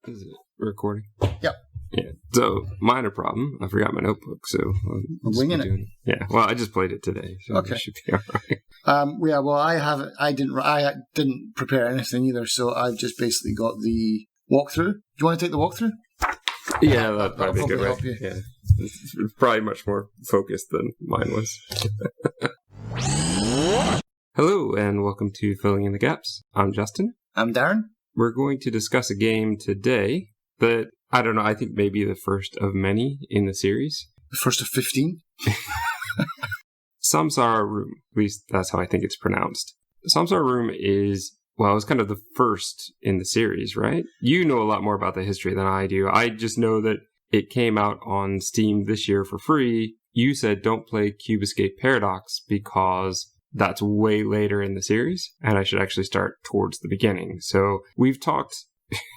Is it recording? Yep. Yeah. So, minor problem. I forgot my notebook, so I'm winging it. Yeah. Well, I just played it today, so Okay. it should be all right. Yeah. Well, I didn't prepare anything either, so I've just basically got the walkthrough. Do you want to take the walkthrough? Yeah, that'd probably be a good help way. you. Yeah. It's probably much more focused than mine was. Hello, and welcome to Filling in the Gaps. I'm Justin. I'm Darren. We're going to discuss a game today that, I don't know, I think maybe the first of many in the series. The first of 15. Samsara Room. At least that's how I think it's pronounced. Samsara Room is, well, it's kind of the first in the series, right? You know a lot more about the history than I do. I just know that it came out on Steam this year for free. You said don't play Cube Escape Paradox because that's way later in the series, and I should actually start towards the beginning. So we've talked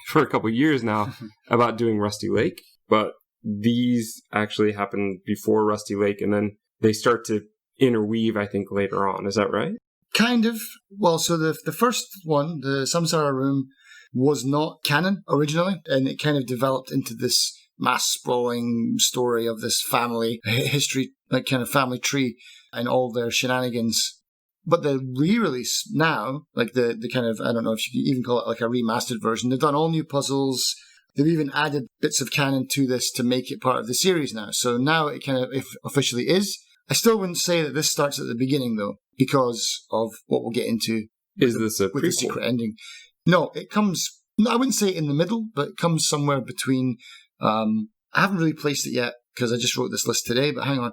for a couple years now about doing Rusty Lake, but these actually happen before Rusty Lake, and then they start to interweave, I think, later on. Is that right? Kind of. Well, so the first one, the Samsara Room, was not canon originally, and it kind of developed into this mass-sprawling story of this family history, like kind of family tree and all their shenanigans. But the re-release now, like the kind of, I don't know if you could even call it like a remastered version, they've done all new puzzles. They've even added bits of canon to this to make it part of the series now. So now it kind of officially is. I still wouldn't say that this starts at the beginning, though, because of what we'll get into. Is this a with prequel? The secret ending? No, it comes, I wouldn't say in the middle, but it comes somewhere between. I haven't really placed it yet because I just wrote this list today, but hang on.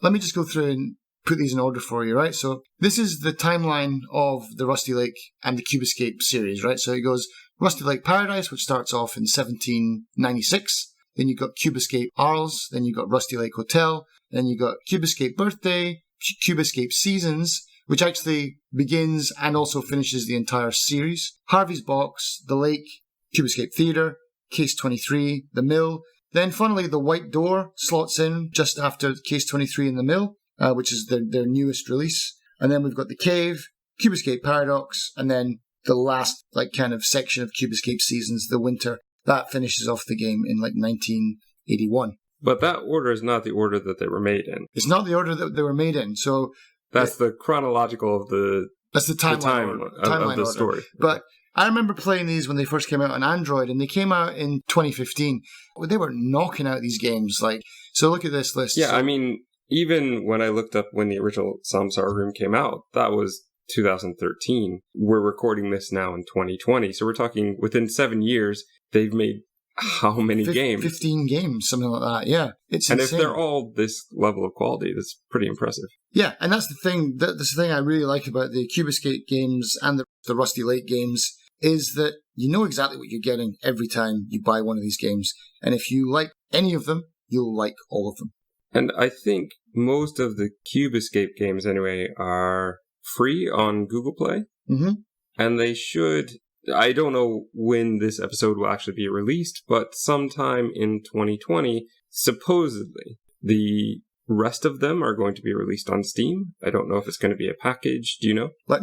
Let me just go through and put these in order for you, right? So this is the timeline of the Rusty Lake and the Cube Escape series, right? So it goes Rusty Lake Paradise, which starts off in 1796. Then you've got Cube Escape Arles. Then you've got Rusty Lake Hotel. Then you've got Cube Escape Birthday, Cube Escape Seasons, which actually begins and also finishes the entire series. Harvey's Box, The Lake, Cube Escape Theatre, Case 23, The Mill. Then finally, The White Door slots in just after Case 23 and The Mill, which is their newest release. And then we've got The Cave, Cube Escape Paradox, and then the last like kind of section of Cube Escape Seasons, The Winter. That finishes off the game in like 1981. But that order is not the order that they were made in. It's not the order that they were made in. So that's the chronological of the... That's the timeline of the story. But I remember playing these when they first came out on Android, and they came out in 2015. They were knocking out these games. Like, so look at this list. Yeah, so, I mean, even when I looked up when the original Samsara Room came out, that was 2013. We're recording this now in 2020. So we're talking within 7 years, they've made how many games? 15 games, something like that. Yeah, it's and insane. If they're all this level of quality, that's pretty impressive. Yeah, and that's the thing. That's the thing I really like about the Cube Escape games and the Rusty Lake games is that you know exactly what you're getting every time you buy one of these games. And if you like any of them, you'll like all of them. And I think most of the Cube Escape games, anyway, are free on Google Play. Mm-hmm. And they should... I don't know when this episode will actually be released, but sometime in 2020, supposedly, the rest of them are going to be released on Steam. I don't know if it's going to be a package. Do you know? Like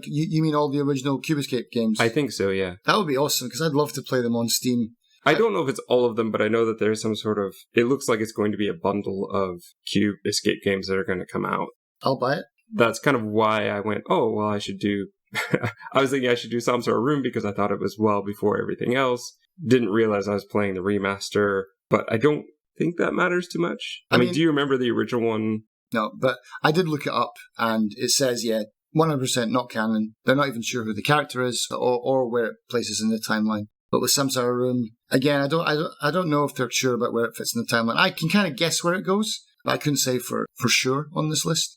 you mean all the original Cube Escape games? I think so, yeah. That would be awesome, because I'd love to play them on Steam. I don't know if it's all of them, but I know that there's some sort of... It looks like it's going to be a bundle of Cube Escape games that are going to come out. I'll buy it. That's kind of why I went, oh, well, I should do... I was thinking I should do Samsara Room because I thought it was well before everything else. Didn't realize I was playing the remaster, but I don't think that matters too much. I mean, do you remember the original one? No, but I did look it up, and it says, 100% not canon. They're not even sure who the character is or where it places in the timeline. But with Samsara Room, again, I don't know if they're sure about where it fits in the timeline. I can kind of guess where it goes, but I couldn't say for sure on this list.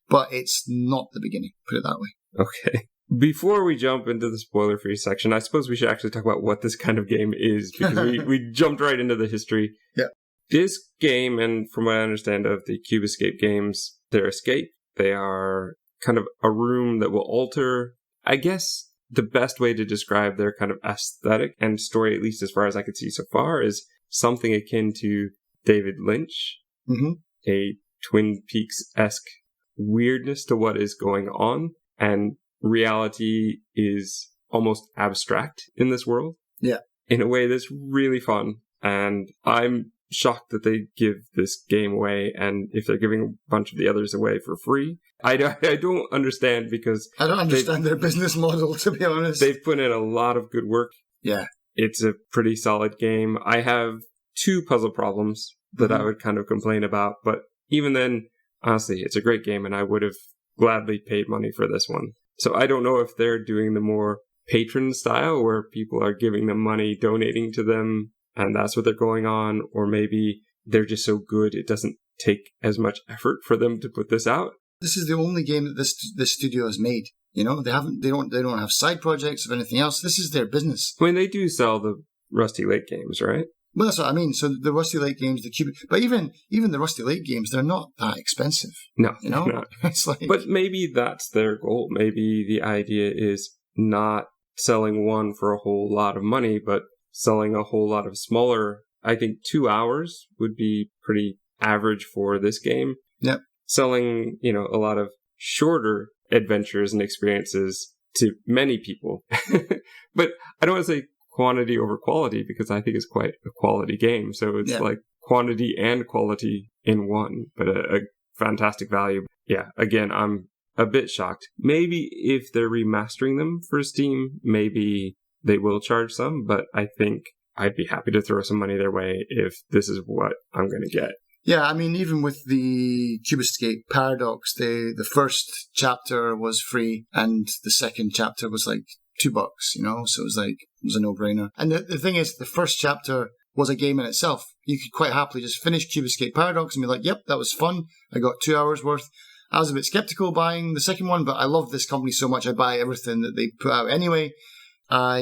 But it's not the beginning, put it that way. Okay. Before we jump into the spoiler-free section, I suppose we should actually talk about what this kind of game is, because we jumped right into the history. Yeah. This game, and from what I understand of the Cube Escape games, they're escape. They are kind of a room that will alter, I guess, the best way to describe their kind of aesthetic and story, at least as far as I could see so far, is something akin to David Lynch, a Twin Peaks-esque weirdness to what is going on, and reality is almost abstract in this world. Yeah. in a way that's really fun. And I'm shocked that they give this game away, and if they're giving a bunch of the others away for free, I don't understand, because I don't understand their business model, to be honest. They've put in a lot of good work. Yeah. It's a pretty solid game. I have 2 puzzle problems that I would kind of complain about, but even then, honestly, it's a great game, and I would have gladly paid money for this one. So I don't know if they're doing the more patron style, where people are giving them money, donating to them, and that's what they're going on, or maybe they're just so good it doesn't take as much effort for them to put this out. This is the only game that this studio has made. You know, they don't have side projects or anything else. This is their business. I mean, they do sell the Rusty Lake games, right? Well, that's what I mean. So the Rusty Lake games, the Cube, but even the Rusty Lake games, they're not that expensive. No, you know, not. It's like. But maybe that's their goal. Maybe the idea is not selling one for a whole lot of money, but selling a whole lot of smaller. I think 2 hours would be pretty average for this game. Yep. Selling, a lot of shorter adventures and experiences to many people. But I don't want to say quantity over quality, because I think it's quite a quality game. So it's like quantity and quality in one, but a fantastic value. Yeah, again, I'm a bit shocked. Maybe if they're remastering them for Steam, maybe they will charge some, but I think I'd be happy to throw some money their way if this is what I'm going to get. Yeah, I mean, even with the Cube Escape Paradox, the first chapter was free, and the second chapter was like $2, so it was a no-brainer. And the thing is, the first chapter was a game in itself. You could quite happily just finish Cube Escape Paradox and be like, yep, that was fun. I got 2 hours worth. I was a bit skeptical buying the second one, but I love this company so much, I buy everything that they put out anyway. I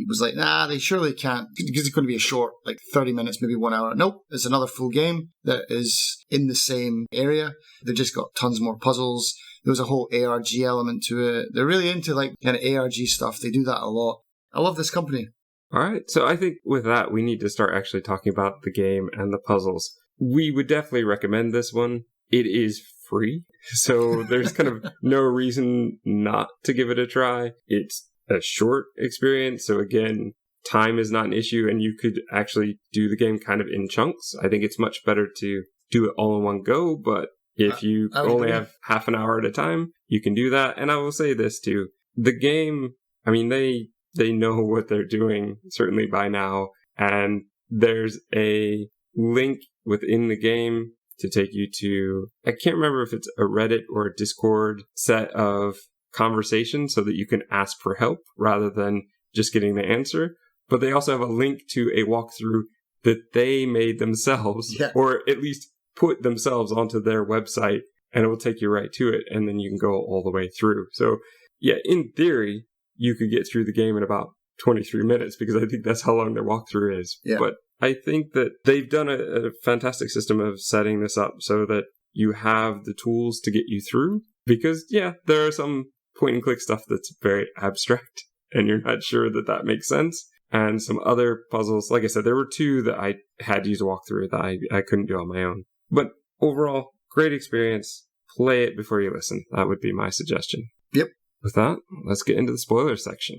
was like, nah, they surely can't, because it's going to be a short, like 30 minutes, maybe 1 hour. Nope, it's another full game that is in the same area. They've just got tons more puzzles. There was a whole ARG element to it. They're really into like kind of ARG stuff. They do that a lot. I love this company. All right, so I think with that, we need to start actually talking about the game and the puzzles. We would definitely recommend this one. It is free, so there's kind of no reason not to give it a try. It's a short experience, so again, time is not an issue, and you could actually do the game kind of in chunks. I think it's much better to do it all in one go, but if you only have half an hour at a time, you can do that. And I will say this too, the game, I mean, they know what they're doing, certainly by now, and there's a link within the game to take you to, I can't remember if it's a Reddit or a Discord set of conversation so that you can ask for help rather than just getting the answer. But they also have a link to a walkthrough that they made themselves, or at least put themselves onto their website, and it will take you right to it, and then you can go all the way through. So yeah, in theory, you could get through the game in about 23 minutes, because I think that's how long their walkthrough is. Yeah. But I think that they've done a fantastic system of setting this up so that you have the tools to get you through, because there are some point and click stuff that's very abstract and you're not sure that makes sense. And some other puzzles, like I said, there were 2 that I had to use a walkthrough that I couldn't do on my own. But overall, great experience. Play it before you listen. That would be my suggestion. Yep. With that, let's get into the spoiler section.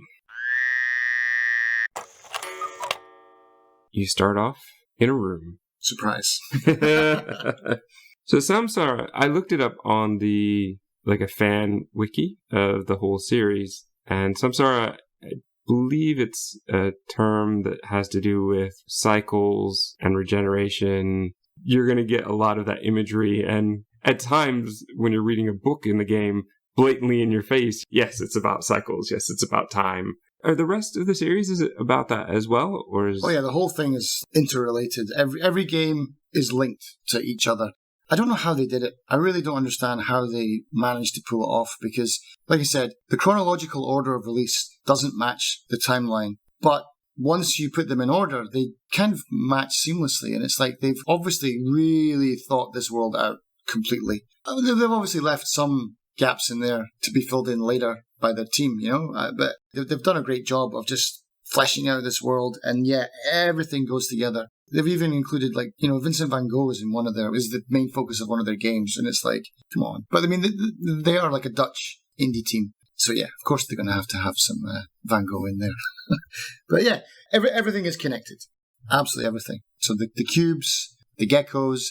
You start off in a room. Surprise. So Samsara, I looked it up on a fan wiki of the whole series, and Samsara, I believe it's a term that has to do with cycles and regeneration. You're going to get a lot of that imagery, and at times when you're reading a book in the game, blatantly in your face, yes, it's about cycles, yes, it's about time. Are the rest of the series, is it about that as well? Or is... Oh yeah, the whole thing is interrelated. Every game is linked to each other. I don't know how they did it. I really don't understand how they managed to pull it off, because, like I said, the chronological order of release doesn't match the timeline. But once you put them in order, they kind of match seamlessly. And it's like they've obviously really thought this world out completely. They've obviously left some gaps in there to be filled in later by their team, but they've done a great job of just fleshing out this world, and everything goes together. They've even included, Vincent van Gogh is the main focus of one of their games, and it's like, come on. But I mean, they are like a Dutch indie team, So yeah, of course they're going to have some Van Gogh in there. But yeah, everything is connected. Absolutely everything. So the cubes, the geckos,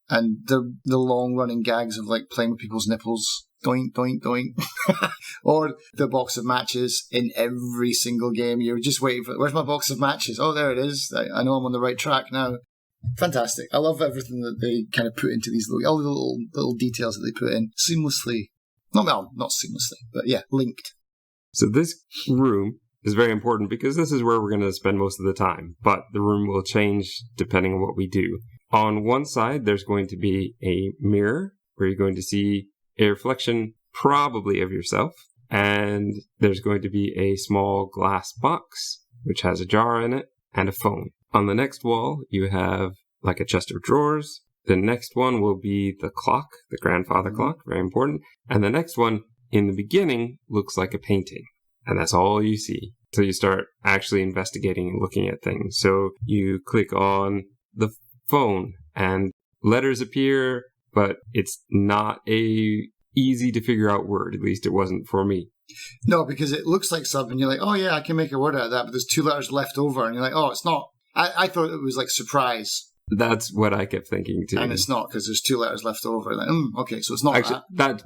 and the long-running gags of like playing with people's nipples. Doink, doink, doink. Or the box of matches in every single game. You're just waiting for, where's my box of matches? Oh, there it is. I know I'm on the right track now. Fantastic. I love everything that they kind of put into these all the little details that they put in seamlessly. Not seamlessly, but yeah, linked. So this room is very important because this is where we're going to spend most of the time, but the room will change depending on what we do. On one side, there's going to be a mirror where you're going to see a reflection probably of yourself, and there's going to be a small glass box which has a jar in it and a phone. On the next wall, you have like a chest of drawers. The next one will be the clock, the grandfather clock, very important. And the next one in the beginning looks like a painting. And that's all you see. So you start actually investigating and looking at things. So you click on the phone and letters appear, but it's not a easy to figure out word. At least it wasn't for me. No, because it looks like something. You're like, oh yeah, I can make a word out of that, but there's 2 letters left over. And you're like, oh, it's not. I thought it was like surprise. That's what I kept thinking too. And it's not, because there's 2 letters left over. Like, okay, so it's not actually, that's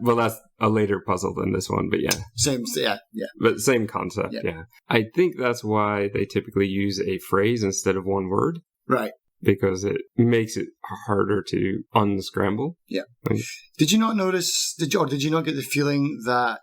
a later puzzle than this one, but yeah. Yeah. But same concept, yeah. I think that's why they typically use a phrase instead of one word. Right. Because it makes it harder to unscramble. Yeah. Did you not notice, did you not get the feeling that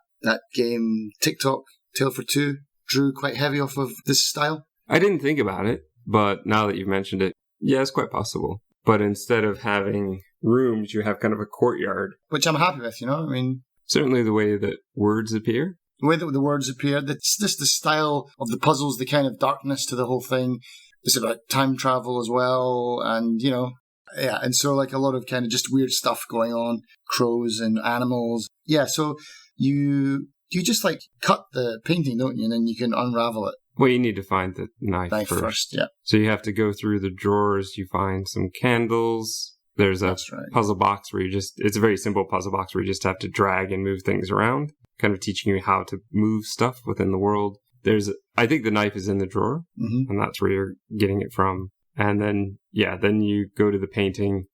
game TikTok, Tale for Two, drew quite heavy off of this style? I didn't think about it, but now that you've mentioned it, yeah, it's quite possible. But instead of having rooms, you have kind of a courtyard. Which I'm happy with, I mean... Certainly the way that words appear. The way that the words appear. It's just the style of the puzzles, the kind of darkness to the whole thing. It's about time travel as well. And, yeah. And so like a lot of kind of just weird stuff going on. Crows and animals. Yeah, so you just like cut the painting, don't you? And then you can unravel it. Well, you need to find the knife first. Yeah. So you have to go through the drawers. You find some candles. There's a puzzle box where it's a very simple puzzle box where you just have to drag and move things around, kind of teaching you how to move stuff within the world. I think the knife is in the drawer, and that's where you're getting it from. And then you go to the painting.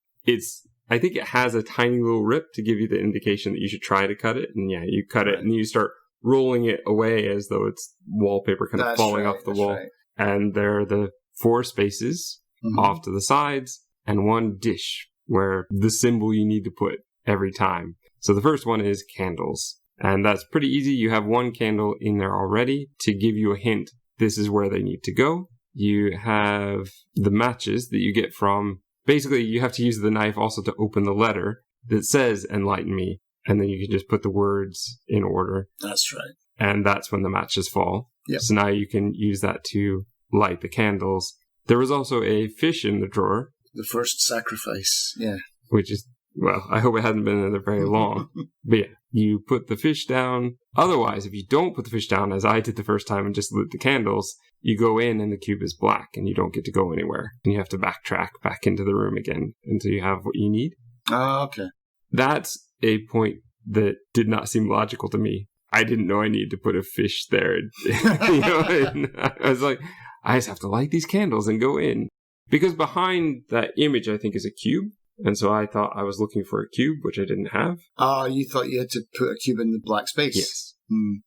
I think it has a tiny little rip to give you the indication that you should try to cut it. And yeah, you cut it and you start rolling it away as though it's wallpaper kind of falling off the wall. Right. And there are the 4 spaces off to the sides and 1 dish where the symbol you need to put every time. So the first one is candles. And that's pretty easy. You have 1 candle in there already to give you a hint. This is where they need to go. You have the matches that you get from... Basically, you have to use the knife also to open the letter that says enlighten me. And then you can just put the words in order. That's right. And that's when the matches fall. Yep. So now you can use that to light the candles. There was also a fish in the drawer. The first sacrifice, yeah. Which is, well, I hope it hasn't been in there very long. But yeah, you put the fish down. Otherwise, if you don't put the fish down, as I did the first time and just lit the candles, you go in and the cube is black and you don't get to go anywhere. And you have to backtrack back into the room again until you have what you need. Oh, okay. That's a point that did not seem logical to me. I didn't know I needed to put a fish there. I was like, I just have to light these candles and go in. Because behind that image, I think, is a cube. And so I thought I was looking for a cube, which I didn't have. Oh, you thought you had to put a cube in the black space? Yes.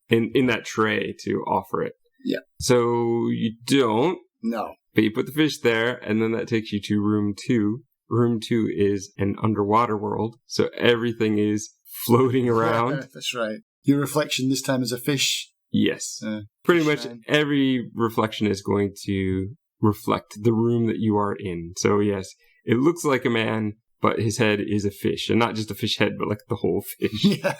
In that tray to offer it. Yeah. So you don't. No. But you put the fish there, and then that takes you to room 2. Room 2 is an underwater world, so everything is floating around. That's right. Your reflection this time is a fish. Yes. Pretty much every reflection is going to reflect the room that you are in. So yes, it looks like a man, but his head is a fish. And not just a fish head, but like the whole fish. Yeah.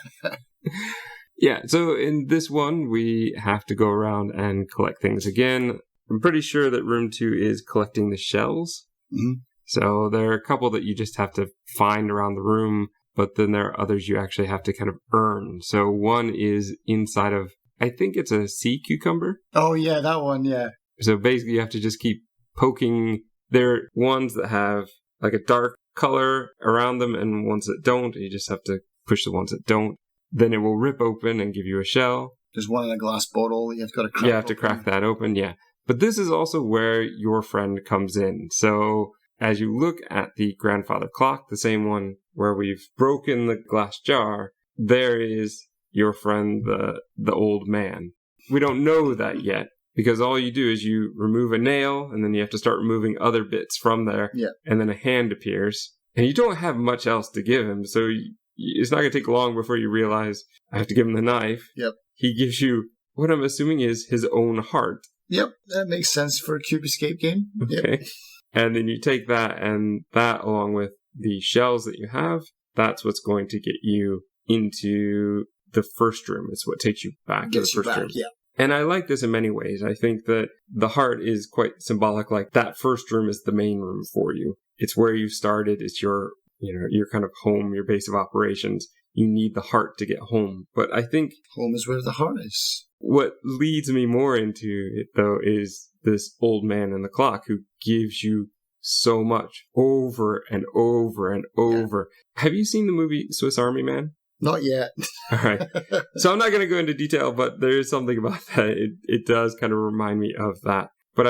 Yeah, so in this one, we have to go around and collect things again. I'm pretty sure that room 2 is collecting the shells. Mm-hmm. So there are a couple that you just have to find around the room, but then there are others you actually have to kind of earn. So one is inside of, I think it's a sea cucumber. Oh, yeah, that one, yeah. So basically you have to just keep poking. There are ones that have like a dark color around them and ones that don't. You just have to push the ones that don't. Then it will rip open and give you a shell. There's one in a glass bottle that you've got to crack. You have to crack that open, yeah. But this is also where your friend comes in. So as you look at the grandfather clock, the same one where we've broken the glass jar, there is your friend, the old man. We don't know that yet, because all you do is you remove a nail, and then you have to start removing other bits from there, and then a hand appears. And you don't have much else to give him, so it's not going to take long before you realize, I have to give him the knife. Yep. He gives you what I'm assuming is his own heart. Yep, that makes sense for a Cube Escape game. Okay. Yep. And then you take that, and that along with the shells that you have, that's what's going to get you into the first room. It's what takes you back to the first room. Yeah. And I like this in many ways. I think that the heart is quite symbolic. Like that first room is the main room for you. It's where you started. It's your kind of home, your base of operations. You need the heart to get home. But I think home is where the heart is. What leads me more into it, though, is this old man in the clock who gives you so much over and over and over. Yeah. Have you seen the movie Swiss Army Man? Not yet. All right. So I'm not going to go into detail, but there is something about that. It does kind of remind me of that. But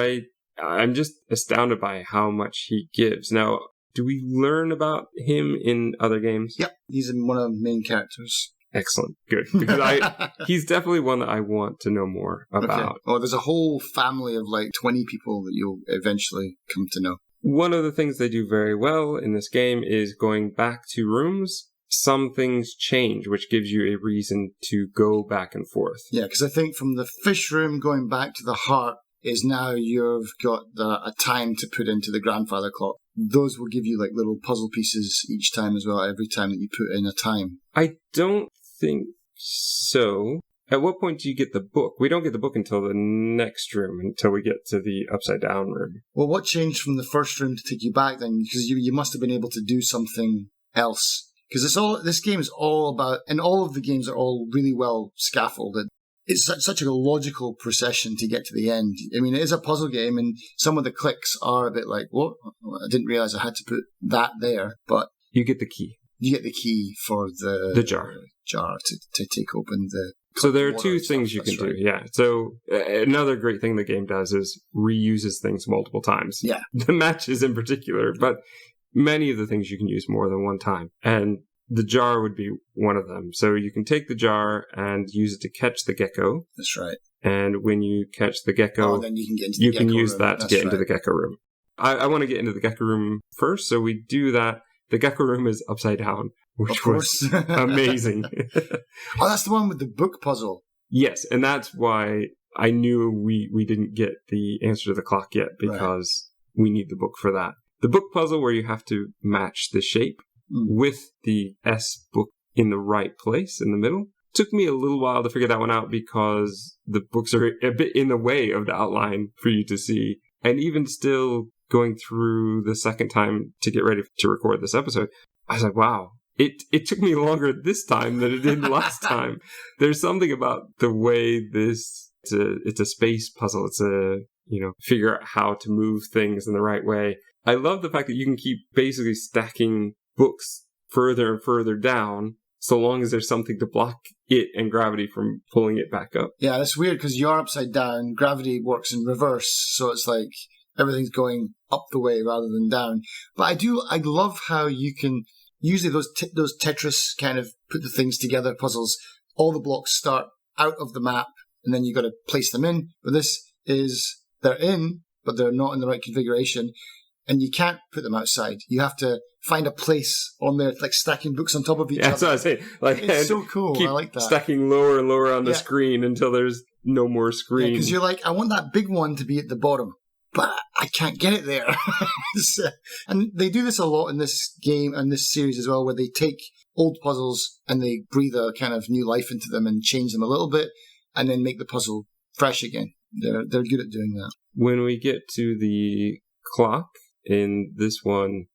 I'm just astounded by how much he gives. Now, do we learn about him in other games? Yep. He's one of the main characters. Excellent. Good. Because he's definitely one that I want to know more about. Okay. Oh, there's a whole family of like 20 people that you'll eventually come to know. One of the things they do very well in this game is going back to rooms. Some things change, which gives you a reason to go back and forth. Yeah, because I think from the fish room going back to the heart is now you've got a time to put into the grandfather clock. Those will give you like little puzzle pieces each time as well, every time that you put in a time. I don't think so. At what point do you get the book? We don't get the book until the next room, until we get to the upside down room. Well, what changed from the first room to take you back then? Because you must have been able to do something else. Because this game is all about, and all of the games are all really well scaffolded. It's such a logical procession to get to the end. I mean, it is a puzzle game, and some of the clicks are a bit like, what? I didn't realize I had to put that there. But you get the key. You get the key for the jar to take open the. So there are two things you can do. Yeah. So another great thing the game does is reuses things multiple times. Yeah. The matches in particular, but many of the things you can use more than one time. And the jar would be one of them. So you can take the jar and use it to catch the gecko. That's right. And when you catch the gecko, then you can get into the gecko room. You can use that to get into right. the gecko room. I want to get into the gecko room first, so we do that. The gecko room is upside down, which was amazing. Oh, that's the one with the book puzzle. Yes, and that's why I knew we didn't get the answer to the clock yet, because we need the book for that. The book puzzle where you have to match the shape with the S book in the right place in the middle. Took me a little while to figure that one out because the books are a bit in the way of the outline for you to see. And even still going through the second time to get ready to record this episode, I was like, wow, it took me longer this time than it did last time. There's something about the way it's a space puzzle. It's figure out how to move things in the right way. I love the fact that you can keep basically stacking books further and further down, so long as there's something to block it and gravity from pulling it back up. Yeah, that's weird because you're upside down. Gravity works in reverse, so it's like everything's going up the way rather than down. But I love how you can, usually those Tetris kind of put the things together puzzles, all the blocks start out of the map and then you got to place them in. But this is, they're in, but they're not in the right configuration. And you can't put them outside. You have to find a place on there, like stacking books on top of each other. That's what I was saying. Like, it's so cool. I like that. Stacking lower and lower on the screen until there's no more screen. Because you're like, I want that big one to be at the bottom, but I can't get it there. And they do this a lot in this game and this series as well, where they take old puzzles and they breathe a kind of new life into them and change them a little bit and then make the puzzle fresh again. They're good at doing that. When we get to the clock, in this one,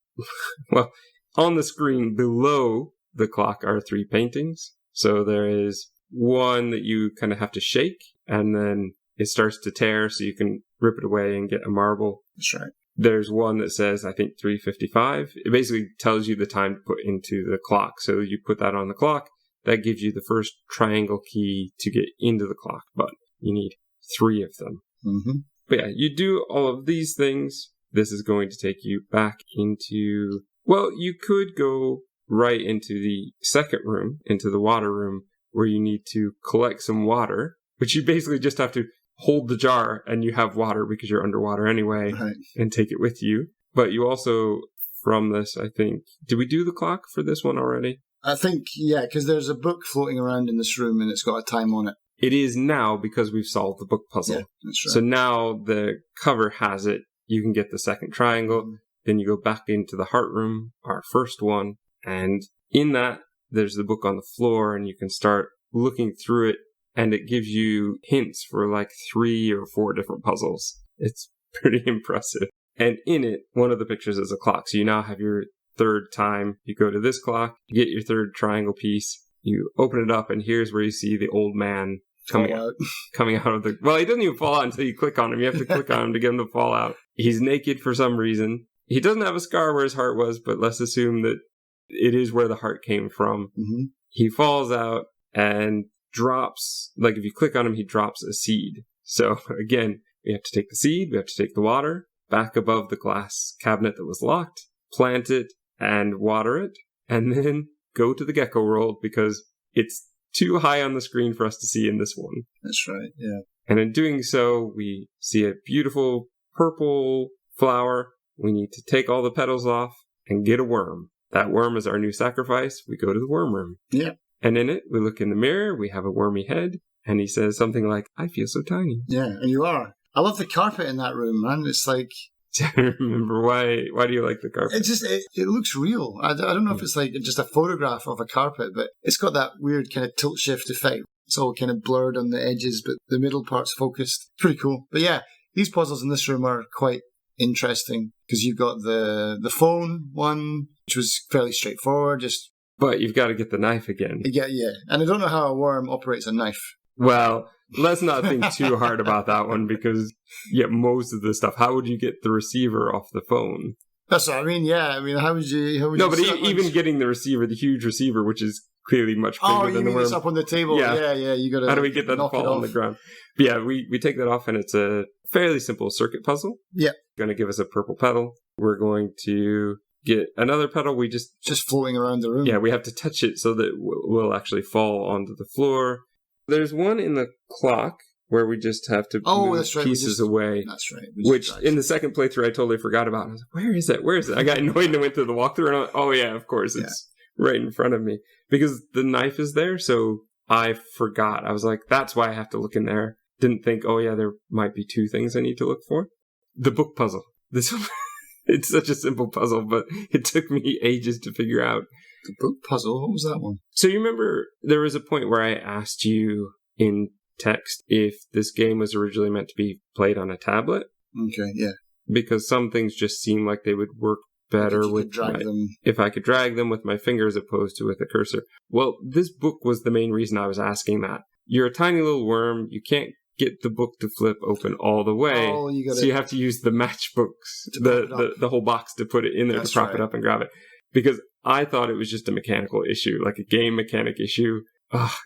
well, on the screen below the clock are 3 paintings. So there is one that you kind of have to shake, and then it starts to tear, so you can rip it away and get a marble. That's right. There's one that says, I think, 3:55. It basically tells you the time to put into the clock. So you put that on the clock, that gives you the first triangle key to get into the clock, but you need 3 of them. Mm-hmm. But yeah, you do all of these things. This is going to take you back into... Well, you could go right into the second room, into the water room, where you need to collect some water, which you basically just have to hold the jar and you have water because you're underwater anyway, Right. and take it with you. But you also, from this, I think... Did we do the clock for this one already? I think, yeah, because there's a book floating around in this room and it's got a time on it. It is now because we've solved the book puzzle. Yeah, that's right. So now the cover has it. You can get the second triangle. Then you go back into the heart room, our first one. And in that, there's the book on the floor and you can start looking through it. And it gives you hints for like 3 or 4 different puzzles. It's pretty impressive. And in it, one of the pictures is a clock. So you now have your third time. You go to this clock, you get your third triangle piece. You open it up and here's where you see the old man coming out of the... Well, he doesn't even fall out until you click on him. You have to click on him to get him to fall out. He's naked for some reason. He doesn't have a scar where his heart was, but let's assume that it is where the heart came from. Mm-hmm. He falls out and drops... Like, if you click on him, he drops a seed. So, again, we have to take the seed, we have to take the water, back above the glass cabinet that was locked, plant it, and water it, and then go to the gecko world because it's too high on the screen for us to see in this one. That's right, yeah. And in doing so, we see a beautiful purple flower. We need to take all the petals off and get a worm. That worm is our new sacrifice. We go to the worm room. Yeah. And in it, we look in the mirror. We have a wormy head. And he says something like, I feel so tiny. Yeah, and you are. I love the carpet in that room, man. It's like... I remember why do you like the carpet? It looks real. I don't know if it's like just a photograph of a carpet, but it's got that weird kind of tilt shift effect. It's all kind of blurred on the edges, but the middle part's focused. Pretty cool. But yeah, these puzzles in this room are quite interesting because you've got the phone one, which was fairly straightforward. But you've got to get the knife again. Yeah. And I don't know how a worm operates a knife. Well, let's not think too hard about that one because, most of the stuff, how would you get the receiver off the phone? That's what I mean, yeah. I mean, how would you... No, but even getting the receiver, the huge receiver, which is clearly much bigger than the worm. It's up on the table? Yeah, you got to... How do we get that to fall on the ground? But yeah, we take that off and it's a fairly simple circuit puzzle. Yeah. Going to give us a purple petal. We're going to get another petal. We just floating around the room. Yeah, we have to touch it so that it will actually fall onto the floor. There's one in the clock where we just have to move pieces away. That's right. Which in the second playthrough I totally forgot about. I was like, where is it? I got annoyed and I went through the walkthrough and I went, oh yeah, of course, it's right in front of me. Because the knife is there, so I forgot. I was like, that's why I have to look in there. Didn't think, oh yeah, there might be 2 things I need to look for. The book puzzle. This one, it's such a simple puzzle, but it took me ages to figure out. The book puzzle? What was that one? So you remember there was a point where I asked you in text if this game was originally meant to be played on a tablet? Okay, yeah. Because some things just seem like they would work better if I could drag them with my finger as opposed to with a cursor. Well, this book was the main reason I was asking that. You're a tiny little worm. You can't get the book to flip open all the way. So you have to use the matchbooks, the whole box to put it in there to prop it up and grab it. Because I thought it was just a mechanical issue, like a game mechanic issue.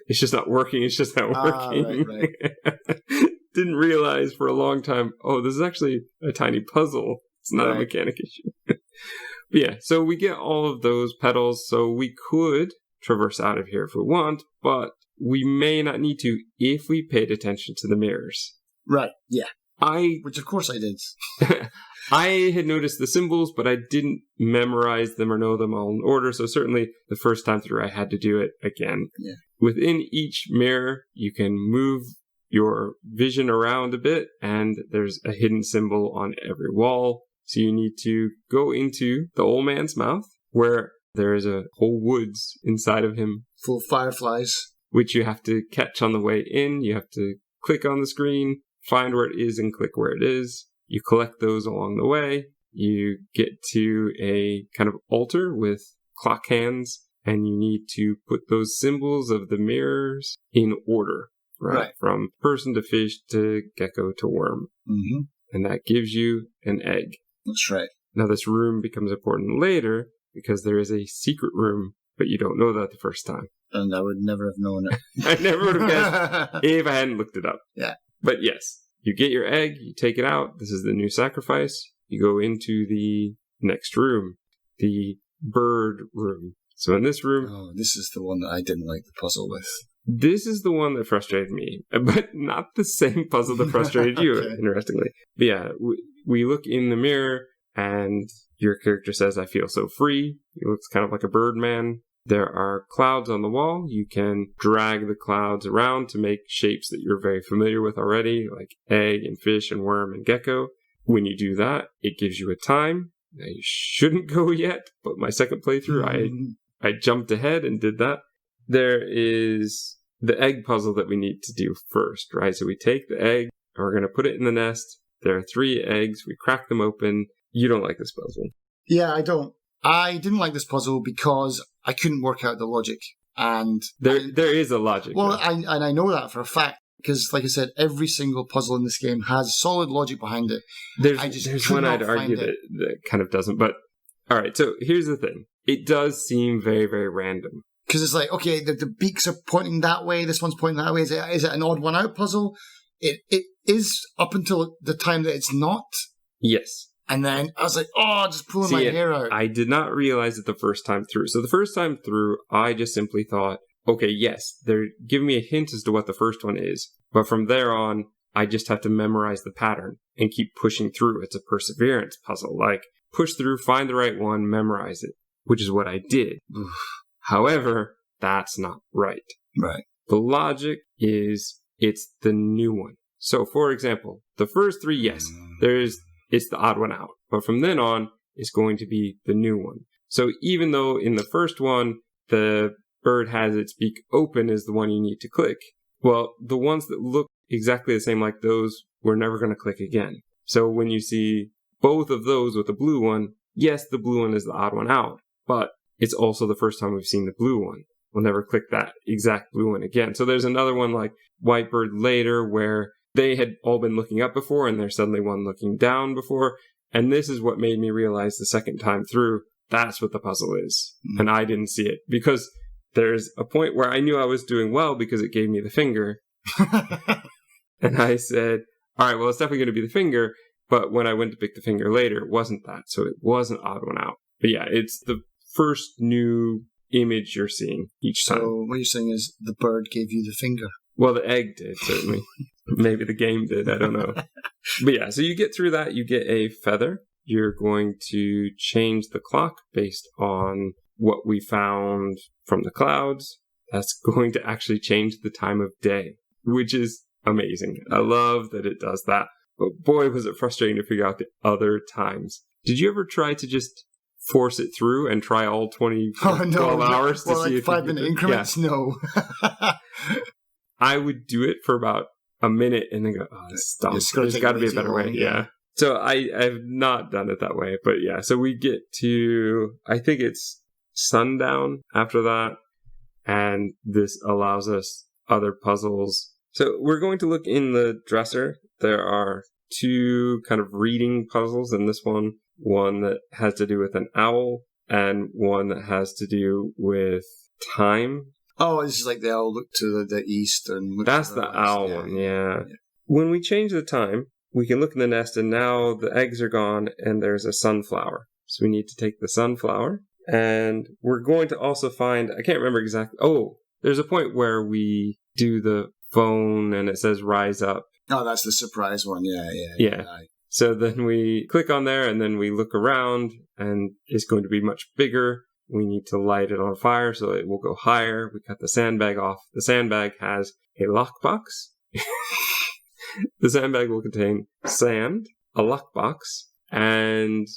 It's just not working. It's just not working. Right. Didn't realize for a long time, this is actually a tiny puzzle. It's not a mechanic issue. But yeah, so we get all of those petals, so we could traverse out of here if we want, but we may not need to if we paid attention to the mirrors. Right, yeah. Which of course I did. I had noticed the symbols, but I didn't memorize them or know them all in order, so certainly the first time through I had to do it again. Yeah. Within each mirror, you can move your vision around a bit, and there's a hidden symbol on every wall. So you need to go into the old man's mouth, where there is a whole woods inside of him. Full of fireflies. Which you have to catch on the way in. You have to click on the screen, find where it is, and click where it is. You collect those along the way. You get to a kind of altar with clock hands, and you need to put those symbols of the mirrors in order, right? From person to fish to gecko to worm. Mm-hmm. And that gives you an egg. That's right. Now, this room becomes important later because there is a secret room, but you don't know that the first time. And I would never have known it. I never would have guessed if I hadn't looked it up. Yeah. But yes, you get your egg, you take it out. This is the new sacrifice. You go into the next room, the bird room. So in this room... Oh, this is the one that I didn't like the puzzle with. This is the one that frustrated me, but not the same puzzle that frustrated you, Okay. interestingly. But yeah, we look in the mirror, and your character says, I feel so free. He looks kind of like a Birdman. There are clouds on the wall. You can drag the clouds around to make shapes that you're very familiar with already, like egg and fish and worm and gecko. When you do that, it gives you a time. Now, you shouldn't go yet, but my second playthrough, I jumped ahead and did that. There is the egg puzzle that we need to do first, right? So we take the egg, and we're going to put it in the nest. There are 3 eggs. We crack them open. You don't like this puzzle. Yeah, I don't. I didn't like this puzzle because I couldn't work out the logic. And there is a logic. Well, I know that for a fact. Because, like I said, every single puzzle in this game has solid logic behind it. There's one I'd argue that kind of doesn't. But, all right, so here's the thing. It does seem very, very random. Because it's like, okay, the beaks are pointing that way, this one's pointing that way. Is it an odd one out puzzle? It is up until the time that it's not. Yes. And then I was like, oh, just pulling my hair out. I did not realize it the first time through. So the first time through, I just simply thought, okay, yes, they're giving me a hint as to what the first one is. But from there on, I just have to memorize the pattern and keep pushing through. It's a perseverance puzzle. Like, push through, find the right one, memorize it, which is what I did. However, that's not right. Right. The logic is it's the new one. So, for example, the first 3, yes, it's the odd one out. But from then on, it's going to be the new one. So even though in the first one, the bird has its beak open is the one you need to click, well, the ones that look exactly the same like those, we're never going to click again. So when you see both of those with the blue one, yes, the blue one is the odd one out, but it's also the first time we've seen the blue one. We'll never click that exact blue one again. So there's another one like White Bird later where they had all been looking up before and there's suddenly one looking down before. And this is what made me realize the second time through, that's what the puzzle is. And I didn't see it because there's a point where I knew I was doing well because it gave me the finger. And I said, all right, well, it's definitely going to be the finger. But when I went to pick the finger later, it wasn't that. So it was an odd one out. But yeah, it's the first new image you're seeing each time. So what you're saying is the bird gave you the finger. Well, the egg did, certainly. Maybe the game did, I don't know. But yeah, so you get through that, you get a feather. You're going to change the clock based on what we found from the clouds. That's going to actually change the time of day, which is amazing. I love that it does that. But boy, was it frustrating to figure out the other times. Did you ever try to just force it through and try all 12 hours to see if 5-minute increments? Yeah. No. I would do it for about a minute and then go, oh, stop. There's got to be a better way. Yeah. So I've not done it that way. But yeah, so we get to, I think it's sundown after that. And this allows us other puzzles. So we're going to look in the dresser. There are 2 kind of reading puzzles in this one. One that has to do with an owl and one that has to do with time. Oh, this is like the owl look to the east and look That's to the the west. owl one, yeah. When we change the time, we can look in the nest and now the eggs are gone and there's a sunflower. So we need to take the sunflower and we're going to also find, I can't remember exactly. Oh, there's a point where we do the phone and it says rise up. Oh, that's the surprise one. Yeah. So then we click on there and then we look around and it's going to be much bigger. We need to light it on fire so it will go higher. We cut the sandbag off. The sandbag has a lockbox. The sandbag will contain sand, a lockbox, and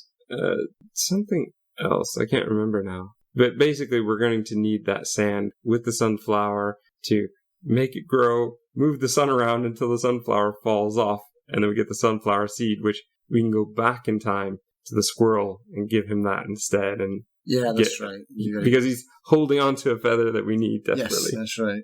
something else. I can't remember now. But basically, we're going to need that sand with the sunflower to make it grow, move the sun around until the sunflower falls off, and then we get the sunflower seed, which we can go back in time to the squirrel and give him that instead. And yeah, that's right. Because he's holding on to a feather that we need desperately. Yes, that's right.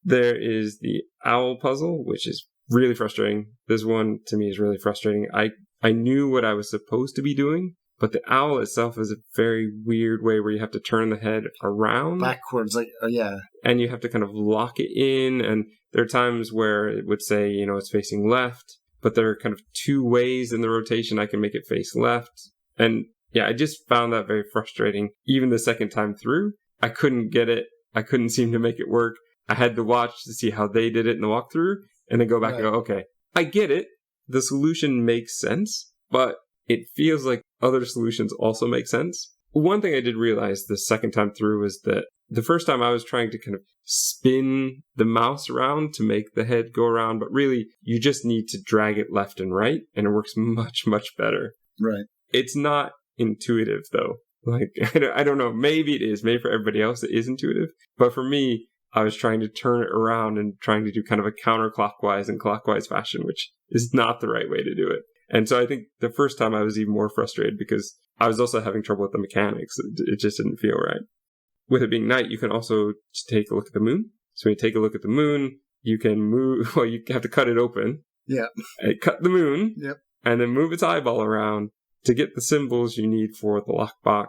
There is the owl puzzle, which is really frustrating. This one, to me, is really frustrating. I knew what I was supposed to be doing, But the owl itself is a very weird way where you have to turn the head around. Backwards, yeah. And you have to kind of lock it in. And there are times where it would say, it's facing left. But there are kind of two ways in the rotation I can make it face left. And yeah, I just found that very frustrating. Even the second time through, I couldn't get it. I couldn't seem to make it work. I had to watch to see how they did it in the walkthrough and then go back and go, okay, I get it. The solution makes sense, but it feels like other solutions also make sense. One thing I did realize the second time through was that the first time I was trying to kind of spin the mouse around to make the head go around, but really you just need to drag it left and right and it works much, much better. Right. It's not intuitive though. Like, I don't know, maybe it is. Maybe for everybody else it is intuitive. But for me, I was trying to turn it around and trying to do kind of a counterclockwise and clockwise fashion, which is not the right way to do it. And so I think the first time I was even more frustrated because I was also having trouble with the mechanics. It just didn't feel right. With it being night, you can also take a look at the moon. So when you take a look at the moon, you can move, well, you have to cut it open. Yeah. Cut the moon. Yep. And then move its eyeball around to get the symbols you need for the lockbox.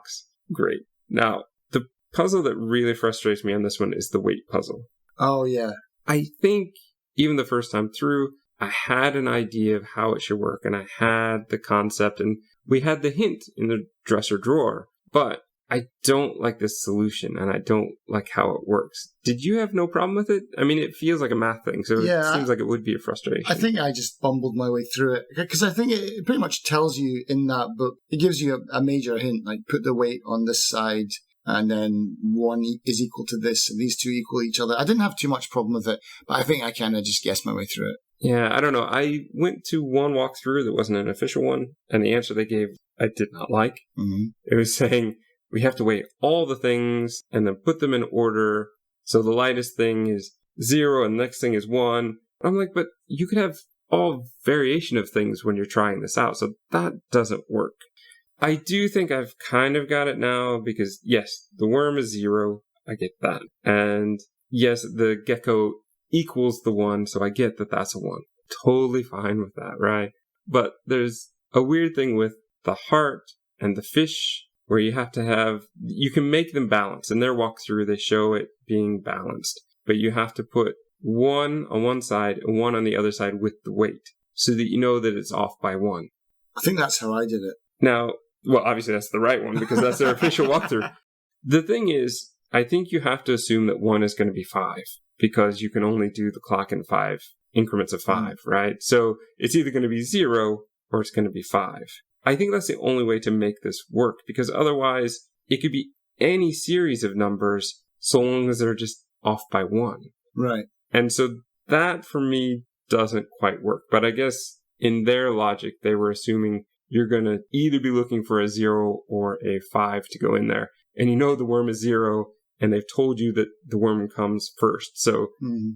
Great. Now, the puzzle that really frustrates me on this one is the weight puzzle. Oh, yeah. I think even the first time through, I had an idea of how it should work, and I had the concept, and we had the hint in the dresser drawer, but I don't like this solution, and I don't like how it works. Did you have no problem with it? I mean, it feels like a math thing, so it seems like it would be a frustration. I think I just bumbled my way through it, because I think it pretty much tells you in that book, it gives you a major hint, like put the weight on this side, and then one is equal to this, and these two equal each other. I didn't have too much problem with it, but I think I kind of just guessed my way through it. Yeah, I don't know. I went to one walkthrough that wasn't an official one, and the answer they gave I did not like. Mm-hmm. It was saying we have to weigh all the things and then put them in order. So the lightest thing is 0 and the next thing is 1. I'm like, but you could have all variation of things when you're trying this out. So that doesn't work. I do think I've kind of got it now because, yes, the worm is 0. I get that. And yes, the gecko equals the 1. So I get that that's a 1. Totally fine with that, right? But there's a weird thing with the heart and the fish where you have to have, you can make them balance. In their walkthrough, they show it being balanced. But you have to put 1 on one side and 1 on the other side with the weight so that you know that it's off by 1. I think that's how I did it. Now, well, obviously that's the right one because that's their official walkthrough. The thing is, I think you have to assume that 1 is going to be 5 because you can only do the clock in 5 increments of 5, right? So it's either going to be 0 or it's going to be 5. I think that's the only way to make this work because otherwise it could be any series of numbers so long as they're just off by 1. Right. And so that for me doesn't quite work. But I guess in their logic, they were assuming you're going to either be looking for a 0 or a 5 to go in there. And you know the worm is 0 and they've told you that the worm comes first. So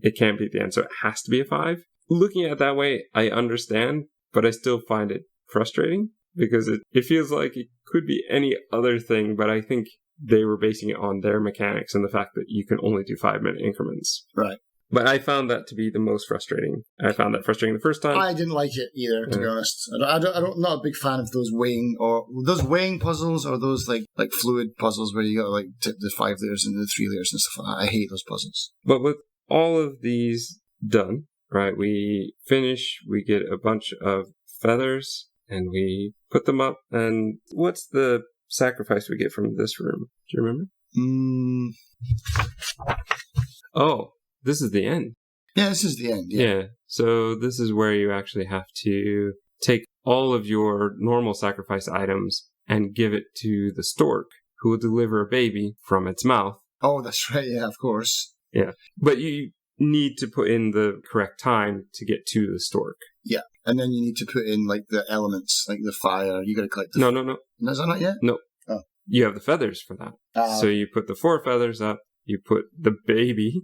it can't be at the end. So it has to be a 5. Looking at it that way, I understand, but I still find it frustrating. Because it feels like it could be any other thing, but I think they were basing it on their mechanics and the fact that you can only do 5-minute increments. Right. But I found that to be the most frustrating. I found that frustrating the first time. I didn't like it either, to be honest. I'm not a big fan of those weighing puzzles or those like fluid puzzles where you got to like tip the 5 layers and the 3 layers and stuff like that. I hate those puzzles. But with all of these done, right, we finish, we get a bunch of feathers. And we put them up. And what's the sacrifice we get from this room? Do you remember? Oh, this is the end. Yeah, this is the end. Yeah. So this is where you actually have to take all of your normal sacrifice items and give it to the stork, who will deliver a baby from its mouth. Oh, that's right. Yeah, of course. Yeah. But you need to put in the correct time to get to the stork. Yeah. And then you need to put in, like, the elements, like the fire. You got to collect the... No. Is that not yet? No. Oh. You have the feathers for that. So you put the 4 feathers up. You put the baby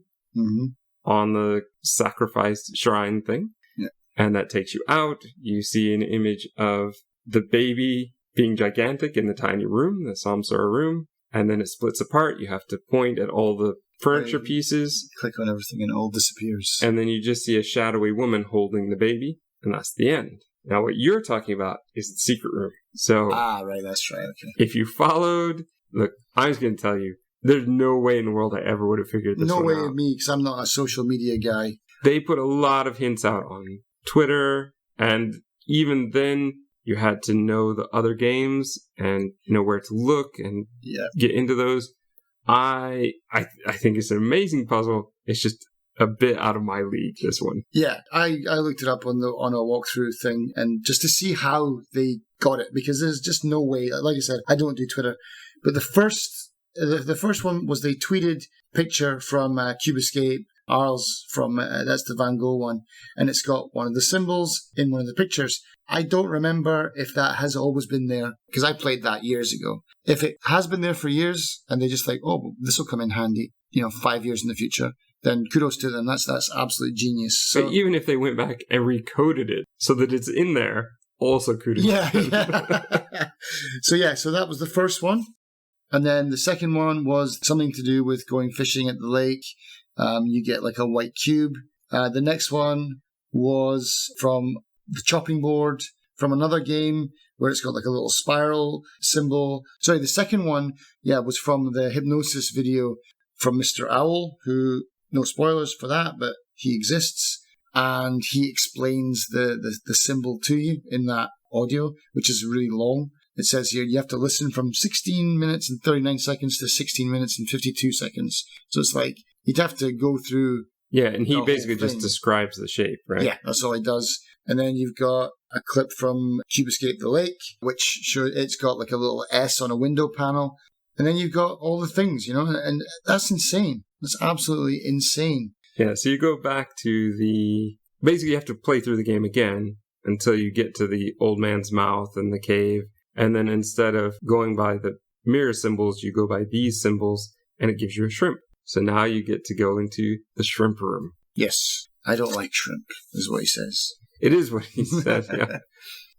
on the sacrificed shrine thing. Yeah. And that takes you out. You see an image of the baby being gigantic in the tiny room, the Samsara room. And then it splits apart. You have to point at all the furniture pieces. Click on everything and it all disappears. And then you just see a shadowy woman holding the baby. And that's the end. Now, what you're talking about is the secret room. So, right, that's right. Okay. if you followed, look, I'm just going to tell you, there's no way in the world I ever would have figured this one out. No way of me, because I'm not a social media guy. They put a lot of hints out on Twitter, and even then, you had to know the other games and know where to look and get into those. I think it's an amazing puzzle. It's just a bit out of my league, this one. Yeah, I looked it up on a walkthrough thing, and just to see how they got it, because there's just no way. Like I said, I don't do Twitter, but the first one was they tweeted picture from Cube Escape. Ours from, that's the Van Gogh one, and it's got one of the symbols in one of the pictures. I don't remember if that has always been there, because I played that years ago. If it has been there for years, and they just like, oh, this will come in handy, 5 years in the future, then kudos to them. That's absolute genius. So, but even if they went back and recoded it so that it's in there, also kudos to them. So that was the first one. And then the second one was something to do with going fishing at the lake. You get like a white cube. The next one was from the chopping board from another game where it's got like a little spiral symbol. Sorry, the second one, was from the hypnosis video from Mr. Owl, who, no spoilers for that, but he exists. And he explains the symbol to you in that audio, which is really long. It says here you have to listen from 16 minutes and 39 seconds to 16 minutes and 52 seconds. So it's like you'd have to go through. Yeah, and he basically just describes the shape, right? Yeah, that's all he does. And then you've got a clip from Cube Escape the Lake, which it's got like a little S on a window panel. And then you've got all the things, and that's insane. That's absolutely insane. Yeah, so you go back to basically you have to play through the game again until you get to the old man's mouth and the cave. And then instead of going by the mirror symbols, you go by these symbols, and it gives you a shrimp. So now you get to go into the shrimp room. Yes, I don't like shrimp, is what he says. It is what he says, yeah.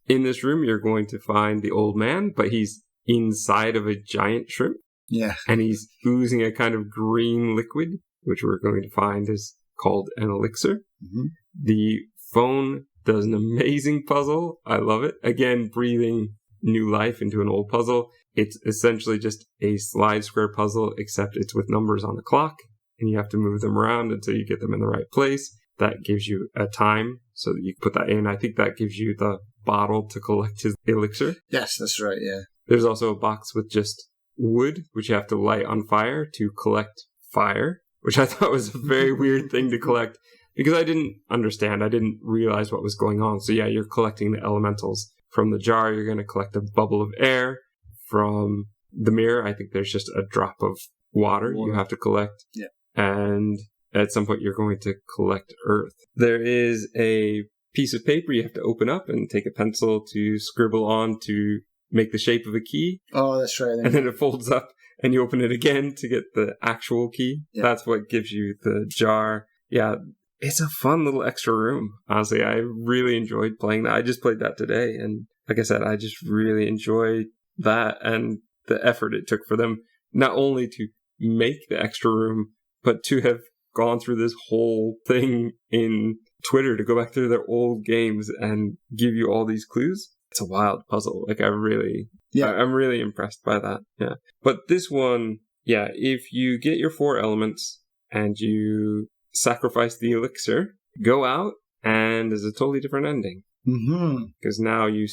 In this room, you're going to find the old man, but he's inside of a giant shrimp. Yeah. And he's oozing a kind of green liquid, which we're going to find is called an elixir. Mm-hmm. The phone does an amazing puzzle. I love it. Again, breathing new life into an old puzzle. It's essentially just a slide square puzzle, except it's with numbers on the clock, and you have to move them around until you get them in the right place. That gives you a time so that you can put that in. I think that gives you the bottle to collect his elixir. Yes, that's right, yeah. There's also a box with just wood, which you have to light on fire to collect fire, which I thought was a very weird thing to collect because I didn't understand. I didn't realize what was going on. So yeah, you're collecting the elementals. From the jar, you're going to collect a bubble of air. From the mirror, I think there's just a drop of water you have to collect. Yeah. And at some point, you're going to collect earth. There is a piece of paper you have to open up and take a pencil to scribble on to make the shape of a key. Oh, that's right. And then it folds up and you open it again to get the actual key. Yeah. That's what gives you the jar. Yeah. It's a fun little extra room. Honestly, I really enjoyed playing that. I just played that today. And like I said, I just really enjoyed that and the effort it took for them, not only to make the extra room, but to have gone through this whole thing in Twitter to go back through their old games and give you all these clues. It's a wild puzzle. Like I'm really impressed by that. Yeah. But this one, if you get your 4 elements and you sacrifice the elixir, go out, and there's a totally different ending. Mm-hmm. Because now you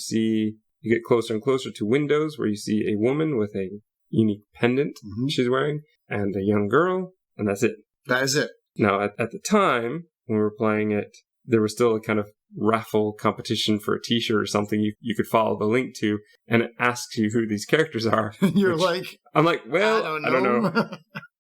get closer and closer to windows where you see a woman with a unique pendant she's wearing, and a young girl, and that's it. That is it. Now, at the time, when we were playing it, there was still a kind of raffle competition for a t-shirt or something you could follow the link to, and it asks you who these characters are. You're like... I'm like, well, I don't know.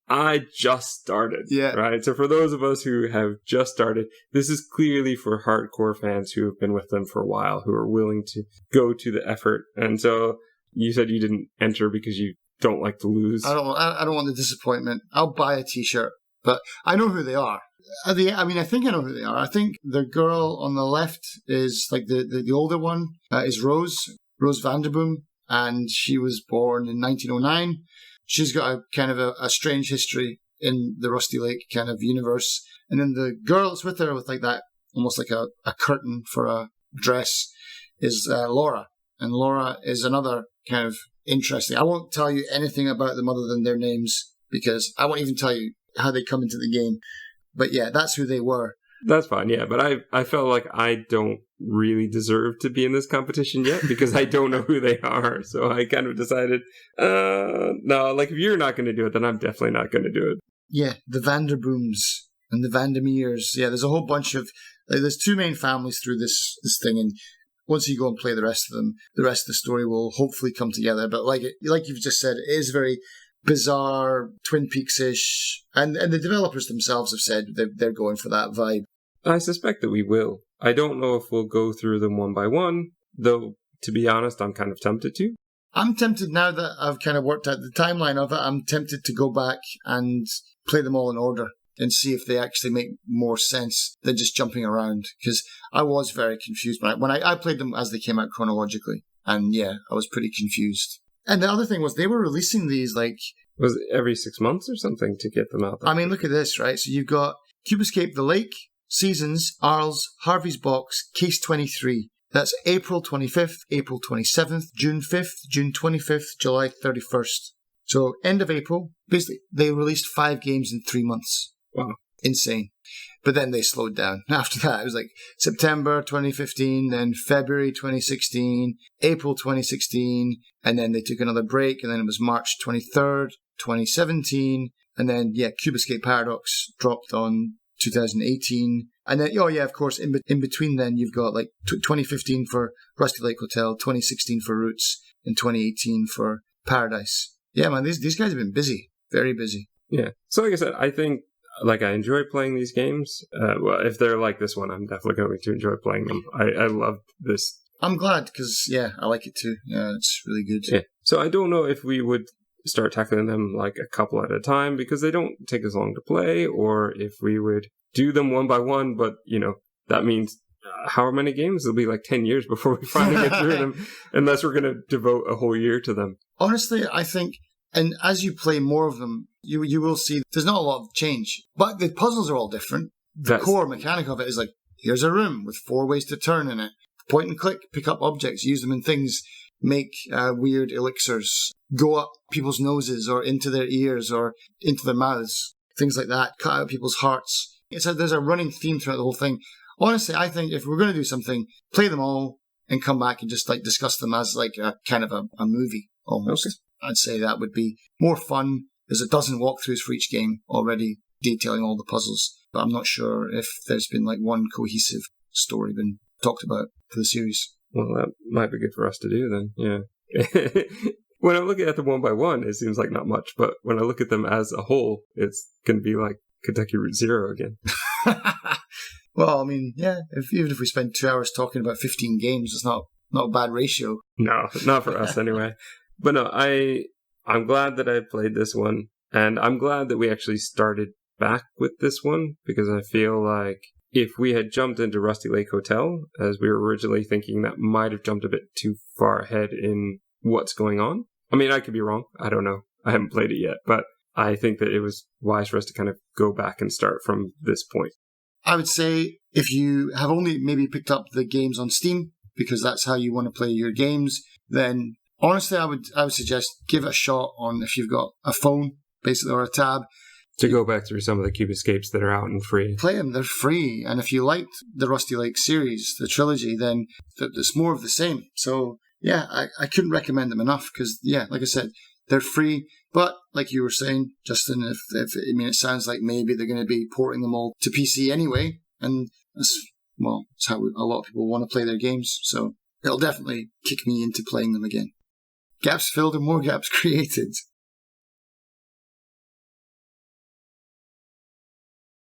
I just started. Yeah. Right? So for those of us who have just started, this is clearly for hardcore fans who have been with them for a while, who are willing to go to the effort. And so you said you didn't enter because you don't like to lose. I don't want the disappointment. I'll buy a t-shirt, but I know who they are. I think I know who they are. I think the girl on the left is like the older one is Rose Vanderboom, and she was born in 1909. She's got a kind of a strange history in the Rusty Lake kind of universe. And then the girl that's with her with like that, almost like a curtain for a dress, is Laura. And Laura is another kind of interesting. I won't tell you anything about them other than their names, because I won't even tell you how they come into the game. But yeah, that's who they were. That's fine, yeah. But I felt like I don't really deserve to be in this competition yet because I don't know who they are. So I kind of decided, no, like if you're not going to do it, then I'm definitely not going to do it. Yeah, the Vanderbooms and the Vandermeers. Yeah, there's a whole bunch of... there's two main families through this thing, and once you go and play the rest of them, the rest of the story will hopefully come together. But like you've just said, it is very bizarre, Twin Peaks-ish, and the developers themselves have said they're going for that vibe. I suspect that we will. I don't know if we'll go through them one by one, though, to be honest, I'm kind of tempted to. I'm tempted now that I've kind of worked out the timeline of it. I'm tempted to go back and play them all in order and see if they actually make more sense than just jumping around. Because I was very confused when I played them as they came out chronologically. And yeah, I was pretty confused. And the other thing was they were releasing these like... Was it every 6 months or something to get them out there? I mean, look at this, right? So you've got Cube Escape The Lake, Seasons, Arles, Harvey's Box, Case 23. That's April 25th, April 27th, June 5th, June 25th, July 31st. So end of April, basically, they released 5 games in 3 months. Wow. Insane. But then they slowed down. After that, it was like September 2015, then February 2016, April 2016, and then they took another break, and then it was March 23rd, 2017, and then, yeah, Cube Escape Paradox dropped on 2018. And then, oh yeah, of course, in between then, you've got like 2015 for Rusty Lake Hotel, 2016 for Roots, and 2018 for Paradise. Yeah, man, these guys have been busy. Very busy. Yeah. So like I said, I think like I enjoy playing these games. Well, if they're like this one, I'm definitely going to enjoy playing them. I love this. I'm glad because, yeah, I like it too. Yeah, it's really good. Yeah. So I don't know if we would start tackling them like a couple at a time because they don't take as long to play, or if we would do them one by one, but, you know, that means how many games? It'll be like 10 years before we finally get through them, unless we're going to devote a whole year to them. Honestly, I think, and as you play more of them, you will see there's not a lot of change, but the puzzles are all different. The core mechanic of it is like, here's a room with 4 ways to turn in it. Point and click, pick up objects, use them in things, make weird elixirs, go up people's noses or into their ears or into their mouths, things like that, cut out people's hearts. There's a running theme throughout the whole thing. Honestly, I think if we're going to do something, play them all and come back and just like discuss them as like a kind of a movie almost. Okay. I'd say that would be more fun. There's a dozen walkthroughs for each game already detailing all the puzzles, but I'm not sure if there's been like one cohesive story been talked about for the series. Well, that might be good for us to do then, yeah. When I'm looking at them one by one, it seems like not much, but when I look at them as a whole, it's going to be like Kentucky Route Zero again. Well, I mean, yeah, even if we spend 2 hours talking about 15 games, it's not a bad ratio. No, not for us anyway. But no, I'm glad that I played this one, and I'm glad that we actually started back with this one, because I feel like if we had jumped into Rusty Lake Hotel, as we were originally thinking, that might have jumped a bit too far ahead in what's going on. I mean, I could be wrong. I don't know. I haven't played it yet, but I think that it was wise for us to kind of go back and start from this point. I would say if you have only maybe picked up the games on Steam, because that's how you want to play your games, then honestly, I would suggest give it a shot on if you've got a phone, basically, or a tab. To go back through some of the Cube Escapes that are out and free. Play them, they're free. And if you liked the Rusty Lake series, the trilogy, then there's more of the same. So, yeah, I couldn't recommend them enough because, yeah, like I said, they're free. But, like you were saying, Justin, it sounds like maybe they're going to be porting them all to PC anyway. And that's how a lot of people want to play their games. So it'll definitely kick me into playing them again. Gaps filled and more gaps created.